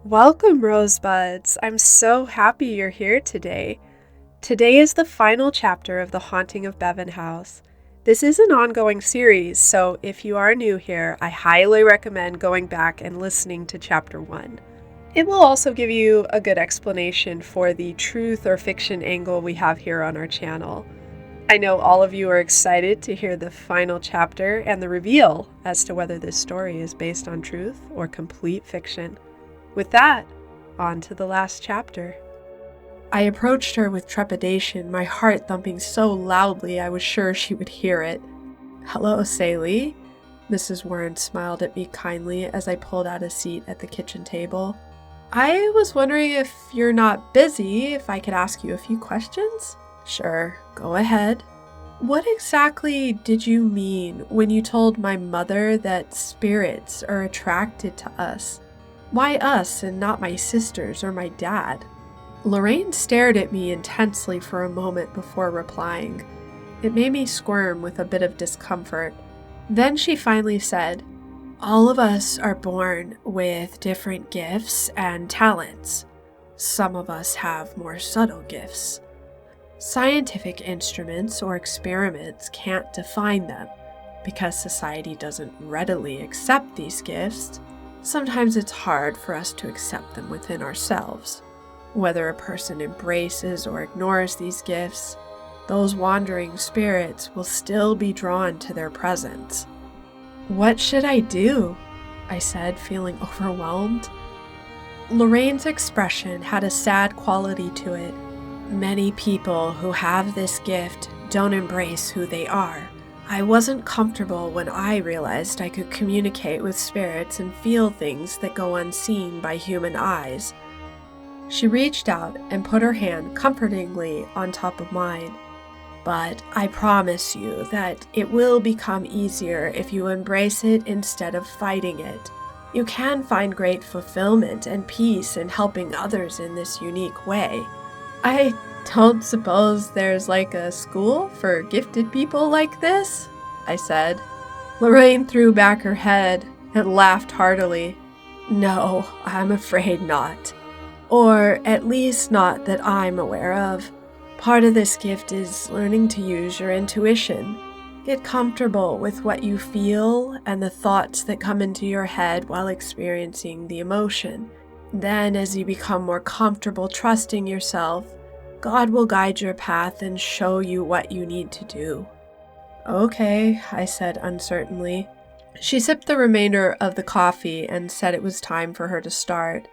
Welcome, Rosebuds. I'm so happy you're here today. Today is the final chapter of The Haunting of Bevan House. This is an ongoing series, so if you are new here, I highly recommend going back and listening to Chapter 1. It will also give you a good explanation for the truth or fiction angle we have here on our channel. I know all of you are excited to hear the final chapter and the reveal as to whether this story is based on truth or complete fiction. With that, on to the last chapter. I approached her with trepidation, my heart thumping so loudly I was sure she would hear it. "Hello, Saley." Mrs. Warren smiled at me kindly as I pulled out a seat at the kitchen table. "I was wondering if you're not busy, if I could ask you a few questions?" "Sure, go ahead." "What exactly did you mean when you told my mother that spirits are attracted to us? Why us and not my sisters or my dad?" Lorraine stared at me intensely for a moment before replying. It made me squirm with a bit of discomfort. Then she finally said, "All of us are born with different gifts and talents. Some of us have more subtle gifts. Scientific instruments or experiments can't define them because society doesn't readily accept these gifts. Sometimes it's hard for us to accept them within ourselves. Whether a person embraces or ignores these gifts, those wandering spirits will still be drawn to their presence." "What should I do?" I said, feeling overwhelmed. Lorraine's expression had a sad quality to it. "Many people who have this gift don't embrace who they are. I wasn't comfortable when I realized I could communicate with spirits and feel things that go unseen by human eyes." She reached out and put her hand comfortingly on top of mine. "But I promise you that it will become easier if you embrace it instead of fighting it. You can find great fulfillment and peace in helping others in this unique way. I don't suppose there's like a school for gifted people like this?" I said. Lorraine threw back her head and laughed heartily. "No, I'm afraid not. Or at least not that I'm aware of. Part of this gift is learning to use your intuition. Get comfortable with what you feel and the thoughts that come into your head while experiencing the emotion. Then, as you become more comfortable trusting yourself, God will guide your path and show you what you need to do." "Okay," I said uncertainly. She sipped the remainder of the coffee and said it was time for her to start.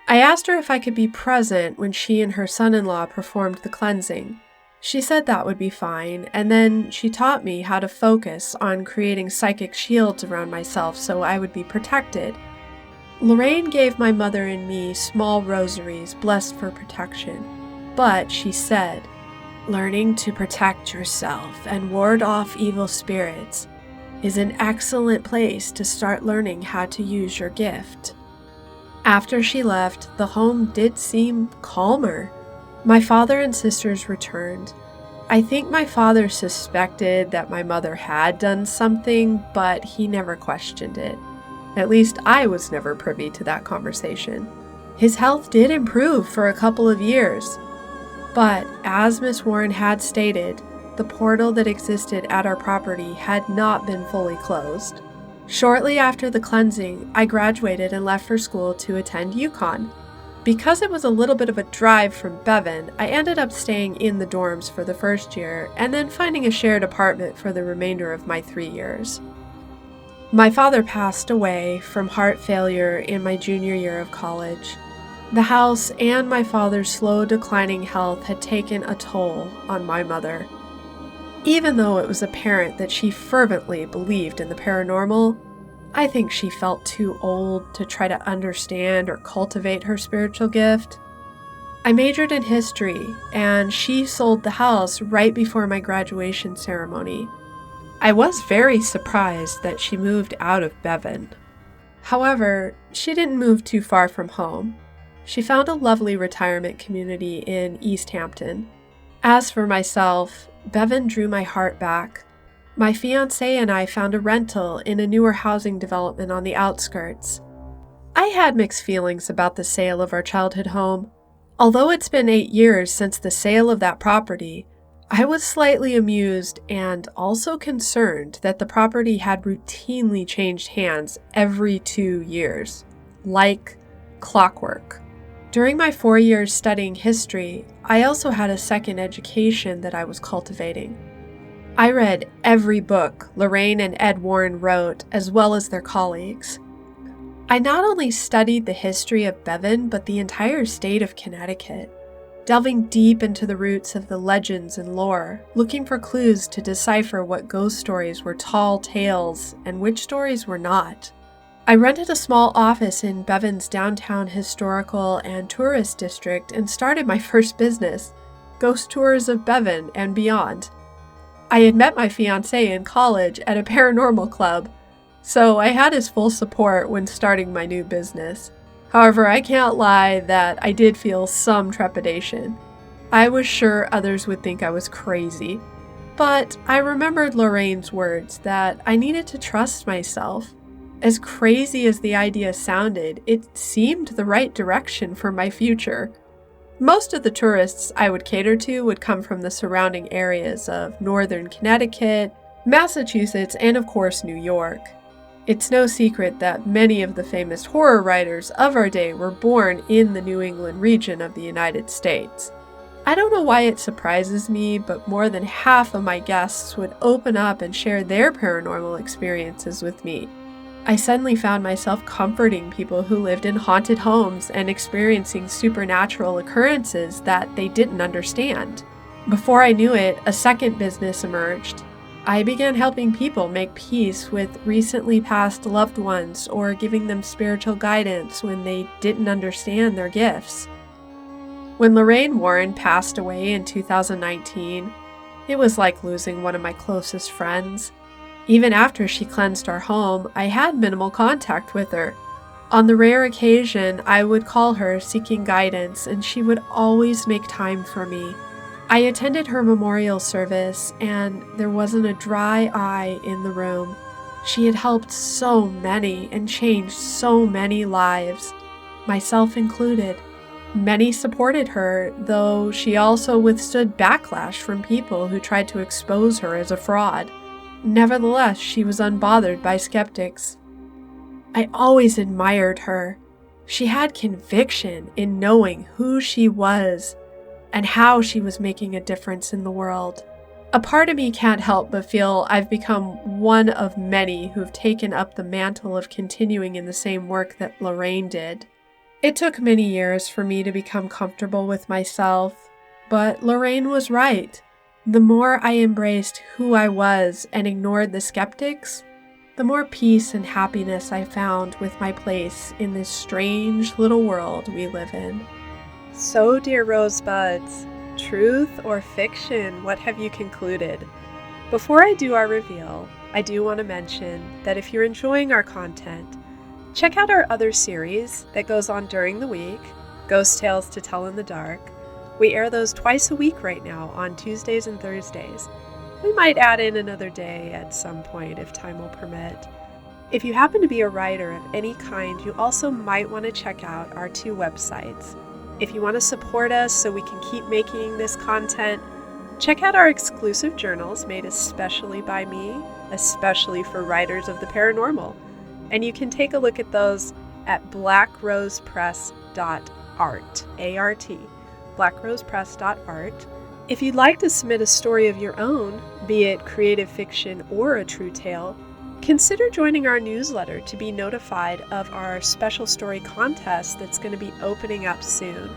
I asked her if I could be present when she and her son-in-law performed the cleansing. She said that would be fine, and then she taught me how to focus on creating psychic shields around myself so I would be protected. Lorraine gave my mother and me small rosaries blessed for protection. But, she said, learning to protect yourself and ward off evil spirits is an excellent place to start learning how to use your gift. After she left, the home did seem calmer. My father and sisters returned. I think my father suspected that my mother had done something, but he never questioned it. At least I was never privy to that conversation. His health did improve for a couple of years. But, as Miss Warren had stated, the portal that existed at our property had not been fully closed. Shortly after the cleansing, I graduated and left for school to attend UConn. Because it was a little bit of a drive from Bevan, I ended up staying in the dorms for the first year and then finding a shared apartment for the remainder of my 3 years. My father passed away from heart failure in my junior year of college. The house and my father's slow declining health had taken a toll on my mother. Even though it was apparent that she fervently believed in the paranormal, I think she felt too old to try to understand or cultivate her spiritual gift. I majored in history, and she sold the house right before my graduation ceremony. I was very surprised that she moved out of Bevan. However, she didn't move too far from home. She found a lovely retirement community in East Hampton. As for myself, Bevan drew my heart back. My fiancé and I found a rental in a newer housing development on the outskirts. I had mixed feelings about the sale of our childhood home. Although it's been 8 years since the sale of that property, I was slightly amused and also concerned that the property had routinely changed hands every 2 years, like clockwork. During my 4 years studying history, I also had a second education that I was cultivating. I read every book Lorraine and Ed Warren wrote, as well as their colleagues. I not only studied the history of BEVIN, but the entire state of Connecticut, delving deep into the roots of the legends and lore, looking for clues to decipher what ghost stories were tall tales and which stories were not. I rented a small office in BEVIN's downtown historical and tourist district and started my first business, Ghost Tours of BEVIN and beyond. I had met my fiancé in college at a paranormal club, so I had his full support when starting my new business. However, I can't lie that I did feel some trepidation. I was sure others would think I was crazy, but I remembered Lorraine's words that I needed to trust myself. As crazy as the idea sounded, it seemed the right direction for my future. Most of the tourists I would cater to would come from the surrounding areas of northern Connecticut, Massachusetts, and of course New York. It's no secret that many of the famous horror writers of our day were born in the New England region of the United States. I don't know why it surprises me, but more than half of my guests would open up and share their paranormal experiences with me. I suddenly found myself comforting people who lived in haunted homes and experiencing supernatural occurrences that they didn't understand. Before I knew it, a second business emerged. I began helping people make peace with recently passed loved ones or giving them spiritual guidance when they didn't understand their gifts. When Lorraine Warren passed away in 2019, it was like losing one of my closest friends. Even after she cleansed our home, I had minimal contact with her. On the rare occasion, I would call her seeking guidance, and she would always make time for me. I attended her memorial service, and there wasn't a dry eye in the room. She had helped so many and changed so many lives, myself included. Many supported her, though she also withstood backlash from people who tried to expose her as a fraud. Nevertheless, she was unbothered by skeptics. I always admired her. She had conviction in knowing who she was and how she was making a difference in the world. A part of me can't help but feel I've become one of many who've taken up the mantle of continuing in the same work that Lorraine did. It took many years for me to become comfortable with myself, but Lorraine was right. The more I embraced who I was and ignored the skeptics, the more peace and happiness I found with my place in this strange little world we live in. So, dear rosebuds, truth or fiction, what have you concluded? Before I do our reveal, I do want to mention that if you're enjoying our content, check out our other series that goes on during the week, Ghost Tales to Tell in the Dark. We air those twice a week right now on Tuesdays and Thursdays. We might add in another day at some point if time will permit. If you happen to be a writer of any kind, you also might want to check out our 2 websites. If you want to support us so we can keep making this content, check out our exclusive journals made especially by me, especially for writers of the paranormal. And you can take a look at those at blackrosepress.art, A-R-T, blackrosepress.art. If you'd like to submit a story of your own, be it creative fiction or a true tale, consider joining our newsletter to be notified of our special story contest that's going to be opening up soon.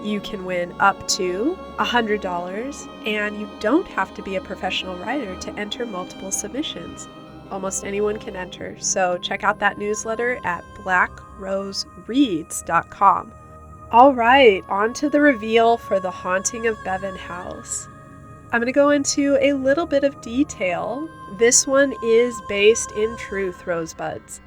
You can win up to $100, and you don't have to be a professional writer to enter multiple submissions. Almost anyone can enter, so check out that newsletter at blackrosereads.com. All right, on to the reveal for The Haunting of BEVIN House. I'm going to go into a little bit of detail. This one is based in truth, rosebuds.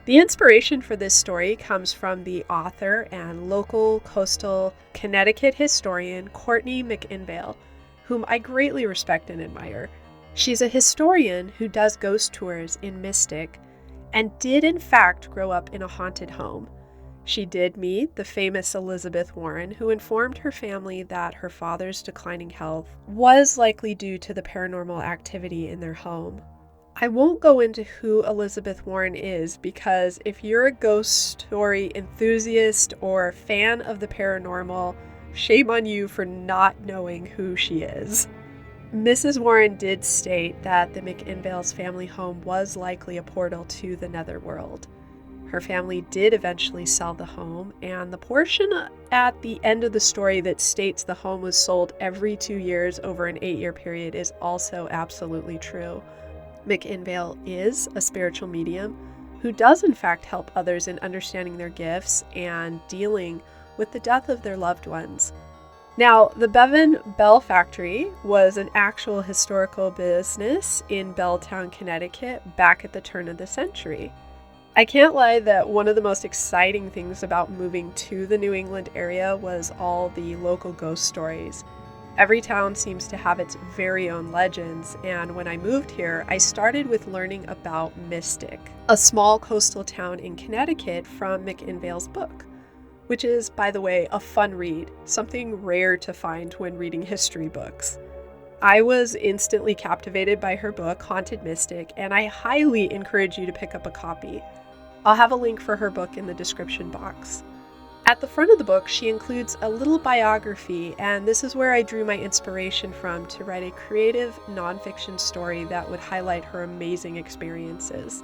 The inspiration for this story comes from the author and local coastal Connecticut historian Courtney McInvale, whom I greatly respect and admire. She's a historian who does ghost tours in Mystic, and did in fact grow up in a haunted home. She did meet the famous Elizabeth Warren, who informed her family that her father's declining health was likely due to the paranormal activity in their home. I won't go into who Elizabeth Warren is because if you're a ghost story enthusiast or fan of the paranormal, shame on you for not knowing who she is. Mrs. Warren did state that the McInvale's family home was likely a portal to the netherworld. Her family did eventually sell the home, and the portion at the end of the story that states the home was sold every 2 years over an 8-year period is also absolutely true. McInvale is a spiritual medium who does in fact help others in understanding their gifts and dealing with the death of their loved ones. Now, the BEVIN Bell Factory was an actual historical business in Belltown, Connecticut back at the turn of the century. I can't lie that one of the most exciting things about moving to the New England area was all the local ghost stories. Every town seems to have its very own legends, and when I moved here, I started with learning about Mystic, a small coastal town in Connecticut from McInvale's book, which is, by the way, a fun read, something rare to find when reading history books. I was instantly captivated by her book, Haunted Mystic, and I highly encourage you to pick up a copy. I'll have a link for her book in the description box. At the front of the book, she includes a little biography, and this is where I drew my inspiration from to write a creative nonfiction story that would highlight her amazing experiences.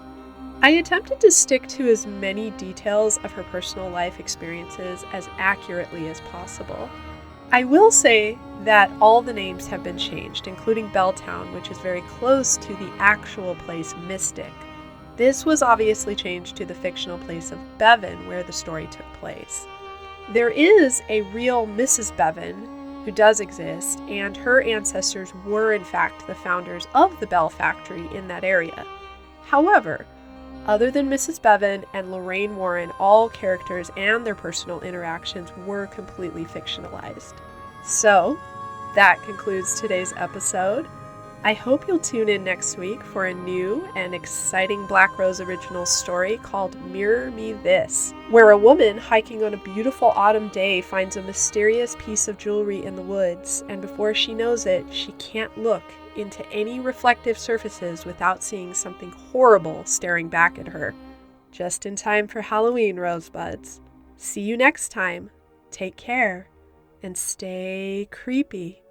I attempted to stick to as many details of her personal life experiences as accurately as possible. I will say that all the names have been changed, including Belltown, which is very close to the actual place Mystic. This was obviously changed to the fictional place of Bevan, where the story took place. There is a real Mrs. Bevan who does exist, and her ancestors were in fact the founders of the Bell Factory in that area. However, other than Mrs. Bevan and Lorraine Warren, all characters and their personal interactions were completely fictionalized. So, that concludes today's episode. I hope you'll tune in next week for a new and exciting Black Rose original story called Mirror Me This, where a woman hiking on a beautiful autumn day finds a mysterious piece of jewelry in the woods, and before she knows it, she can't look into any reflective surfaces without seeing something horrible staring back at her. Just in time for Halloween, Rosebuds. See you next time. Take care and stay creepy.